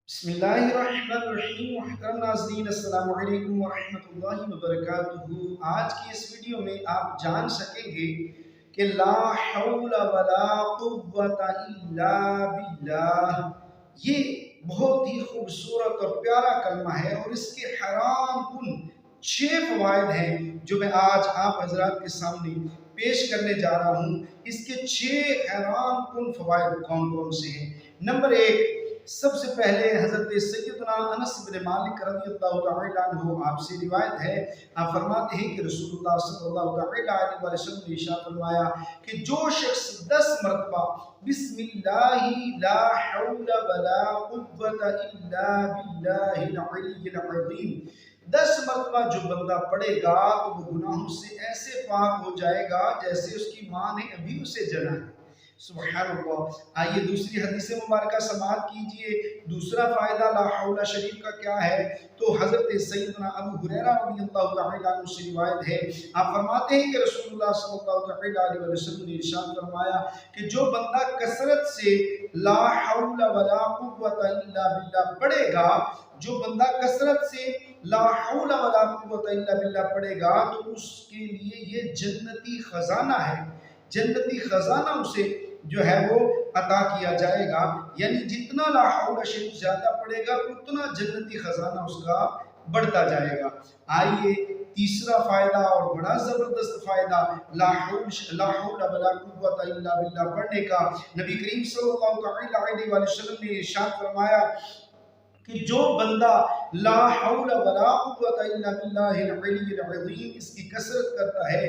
بسم اللہ الرحمن الرحیم۔ محترم ناظرین، السلام علیکم ورحمۃ اللہ وبرکاتہ۔ آج کی اس ویڈیو میں آپ جان سکیں گے کہ لا حول ولا قوت الا باللہ یہ بہت ہی خوبصورت اور پیارا کلمہ ہے، اور اس کے حیران کن 6 فوائد ہیں جو میں آج آپ حضرات کے سامنے پیش کرنے جا رہا ہوں۔ اس کے 6 حیران کن فوائد کون کون سے ہیں؟ نمبر 1، سب سے پہلے حضرت سیدنا انس بن مالک رضی اللہ تعالی عنہ آپ سے روایت ہے، آپ فرماتے ہیں کہ رسول اللہ صلی اللہ تعالی علیہ وسلم نے ارشاد فرمایا کہ جو شخص 10 مرتبہ بسم اللہ لا حول ولا قوت الا باللہ العلی العظیم 10 مرتبہ جو بندہ پڑھے گا تو وہ گناہوں سے ایسے پاک ہو جائے گا جیسے اس کی ماں نے ابھی اسے جنا ہے۔ سبحان اللہ۔ آئیے دوسری حدیث مبارکہ سماعت کیجئے۔ دوسرا فائدہ لا حول شریف کا کیا ہے؟ تو حضرت سیدنا ابو ہریرہ رضی اللہ تعالی عنہ سے روایت ہے، آپ فرماتے ہیں کہ رسول اللہ صلی اللہ تعالی علیہ وسلم نے ارشاد فرمایا کہ جو بندہ کثرت سے لا حول ولا قوت الا باللہ پڑھے گا، جو بندہ کثرت سے لا حول ولا قوت الا باللہ پڑھے گا تو اس کے لیے یہ جنتی خزانہ ہے، جنتی خزانہ اسے جو ہے وہ عطا کیا جائے گا۔ یعنی جتنا لا حول شریف زیادہ پڑے گا اتنا جنتی خزانہ اس کا بڑھتا جائے گا۔ آئیے تیسرا فائدہ اور بڑا زبردست فائدہ لا حول ولا قوت الا باللہ پڑھنے کا، نبی کریم صلی اللہ علیہ وسلم نے ارشاد فرمایا کہ جو بندہ لا حول ولا قوت الا باللہ العلی العظیم اس کی کثرت کرتا ہے،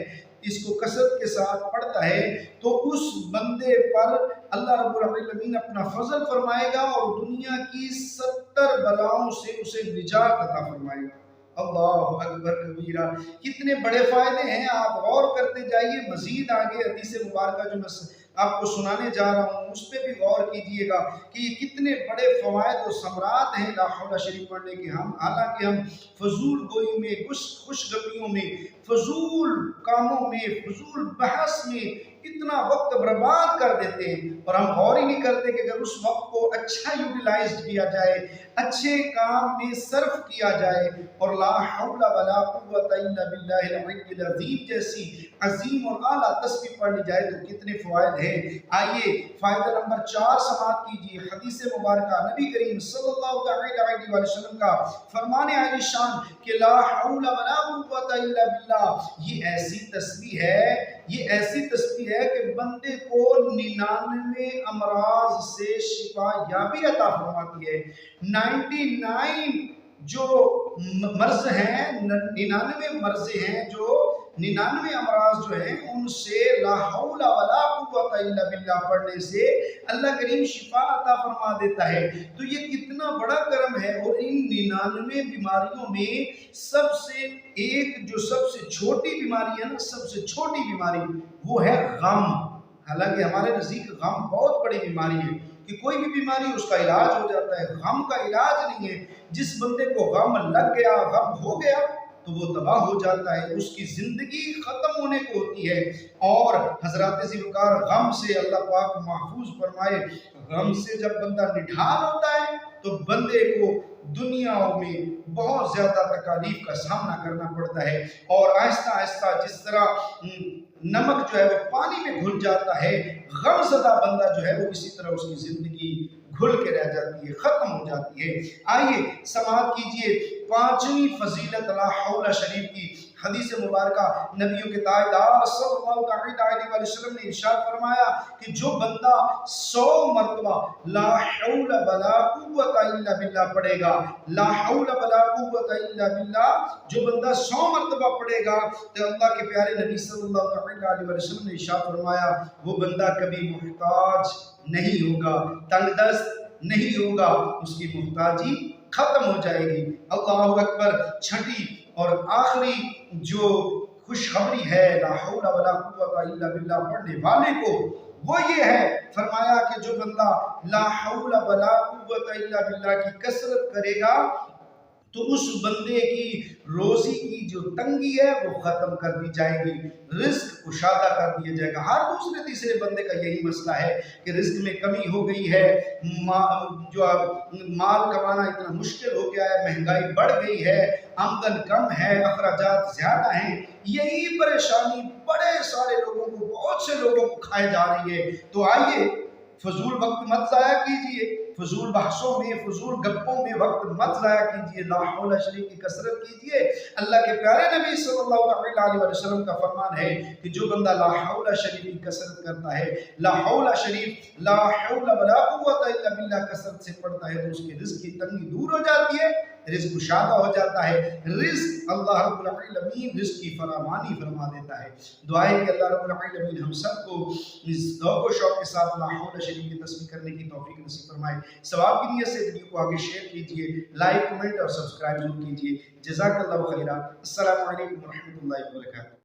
اس کو کثرت کے ساتھ پڑھتا ہے، تو اس بندے پر اللہ رب العالمین اپنا فضل فرمائے گا اور دنیا کی 70 بلاؤں سے اسے نجات عطا فرمائے گا۔ اللہ اکبر کبیرہ، کتنے بڑے فائدے ہیں، آپ غور کرتے جائیے۔ مزید آگے حدیث مبارکہ جو میں آپ کو سنانے جا رہا ہوں اس پہ بھی غور کیجئے گا کہ یہ کتنے بڑے فوائد و ثمرات ہیں لا حول شریف پڑھنے کے۔ حالانکہ ہم فضول گوئی میں، خوش گپیوں میں، فضول کاموں میں، فضول بحث میں اتنا وقت برباد کر دیتے ہیں، اور ہم غور ہی نہیں کرتے کہ اگر اس وقت کو اچھا یوٹیلائز کیا جائے، اچھے کام میں صرف کیا جائے، اور لا حول ولا قوت الا باللہ العلی العظیم جیسی عظیم اور اعلیٰ تسبیح پڑھ لی جائے تو کتنے فوائد ہیں۔ آئیے فائدہ نمبر 4 سماعت کیجئے۔ حدیث مبارکہ نبی کریم صلی اللہ علیہ وسلم کا فرمان عالی شان کہ لا حول ولا قوت الا باللہ یہ ایسی تسبیح ہے، یہ ایسی تسبیح ہے کہ بندے کو 99 امراض سے شفا یابی عطا فرماتی ہے۔ 99 جو مرض ہیں، 99 مرض ہیں، جو 99 امراض جو ہیں ان سے لا حول ولا قوت الا باللہ پڑھنے سے اللہ کریم شفا عطا فرما دیتا ہے۔ تو یہ کتنا بڑا کرم ہے، اور ان 99 بیماریوں میں سب سے ایک جو سب سے چھوٹی بیماری ہے نا، سب سے چھوٹی بیماری وہ ہے غم۔ حالانکہ ہمارے نزدیک غم بہت بڑی بیماری ہے کہ کوئی بھی بیماری اس کا علاج ہو جاتا ہے، غم کا علاج نہیں ہے۔ جس بندے کو غم لگ گیا، غم ہو گیا تو وہ تباہ ہو جاتا ہے، اس کی زندگی ختم ہونے کو ہوتی ہے۔ اور حضرات ذوالفقار غم سے اللہ پاک محفوظ فرمائے۔ غم سے جب بندہ نڈھال ہوتا ہے تو بندے کو دنیا میں بہت زیادہ تکالیف کا سامنا کرنا پڑتا ہے، اور آہستہ آہستہ جس طرح نمک جو ہے وہ پانی میں گھل جاتا ہے، غم زدہ بندہ جو ہے وہ اسی طرح اس کی زندگی گھل کے رہ جاتی ہے، ختم ہو جاتی ہے۔ آئیے سماعت کیجئے 5ویں فضیلت لا حول شریف کی۔ حدیث مبارکہ نبیوں کے تاجدار صلی اللہ علیہ وسلم نے ارشاد فرمایا کہ جو بندہ 100 مرتبہ لا حول ولا قوت الا باللہ پڑھے گا، لا حول ولا قوت الا باللہ جو بندہ 100 مرتبہ پڑھے گا تو اللہ کے پیارے نبی صلی اللہ علیہ وسلم نے ارشاد فرمایا وہ بندہ کبھی محتاج نہیں ہوگا، تنگ دست نہیں ہوگا، اس کی محتاجی ختم ہو جائے گی۔ اللہ اکبر۔ چھٹی اور آخری جو خوشخبری ہے لا حول ولا قوت الا باللہ پڑھنے والے کو، وہ یہ ہے، فرمایا کہ جو بندہ لا حول ولا قوت الا باللہ کی کثرت کرے گا تو اس بندے کی روزی کی جو تنگی ہے وہ ختم کر دی جائے گی، رزق کشادہ کر دیا جائے گا۔ ہر دوسرے تیسرے بندے کا یہی مسئلہ ہے کہ رزق میں کمی ہو گئی ہے، جو مال کمانا اتنا مشکل ہو گیا ہے، مہنگائی بڑھ گئی ہے، آمدن کم ہے، اخراجات زیادہ ہیں، یہی پریشانی بڑے سارے لوگوں کو، بہت سے لوگوں کو کھائے جا رہی ہے۔ تو آئیے فضول وقت مت ضائع کیجئے، فضول بحثوں میں، فضول گپوں میں وقت مت ضائع کیجئے، لا حول شریف کی کثرت کیجئے۔ اللہ کے پیارے نبی صلی اللہ علیہ وسلم کا فرمان ہے کہ جو بندہ لا حول شریف کی کثرت کرتا ہے، لا حول شریف، لا حول ولا قوت الا باللہ کثرت سے پڑھتا ہے، تو اس کے رزق کی تنگی دور ہو جاتی ہے، رزق کشادہ ہو جاتا ہے، رزق اللہ رب العالمین رزق کی فراوانی فرما دیتا ہے۔ دعا ہے کہ اللہ رب العالمین ہم سب کو اس ذوق و شوق کے ساتھ لا حول شریف کی تسبیح کرنے کی توفیق نصیب فرمائے۔ ثواب کی نیت سے ویڈیو کو آگے شیئر کیجئے، لائک، کمنٹ اور سبسکرائب ضرور کیجئے۔ جزاک اللہ خیرہ۔ السلام علیکم ورحمۃ اللہ وبرکاتہ۔